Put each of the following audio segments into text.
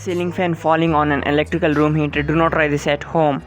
Ceiling fan falling on an electrical room heater. Do not try this at home.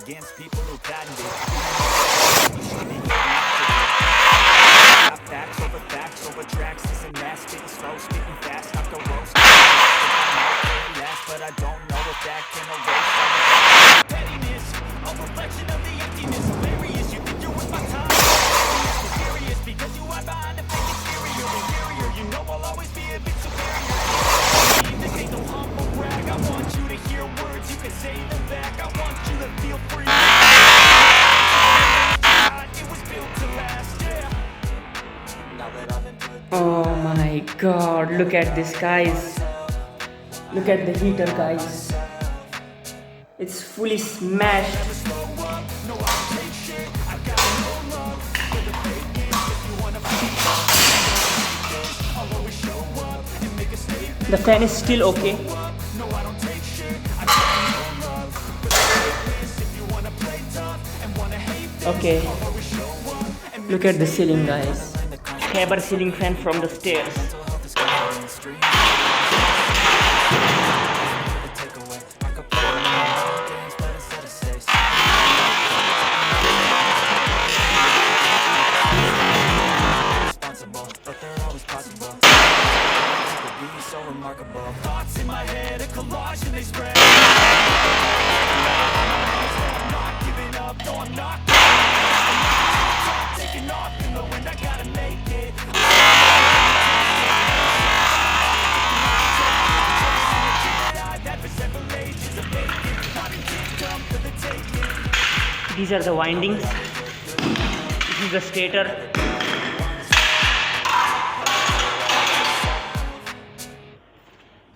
Against people who patent it. Facts over tracks. Isn't that spitting slow, spitting fast, not the roast. But I don't know if that can erase pettiness. A reflection of the emptiness. Hilarious, you think you're worth my time. Mysterious, because you hide behind a fake exterior. Inferior, you know I'll always be a bit superior. This ain't no humble brag. I want you to hear words, you can say them back. I want you to feel free. Oh my god, look at this, guys. Look at the heater, guys. It's fully smashed. The fan is still okay. Okay. Look at the ceiling, guys. Khyber ceiling fan from the stairs. Thoughts in my head, a collage and they spread. I'm not giving up, no I'm not. Taking off in the wind, I gotta make it. These are the windings. This is the stator.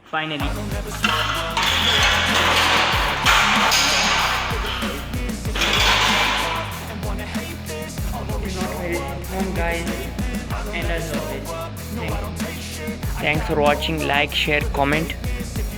Finally. Guys, and as always, thanks for watching. Like, share, comment.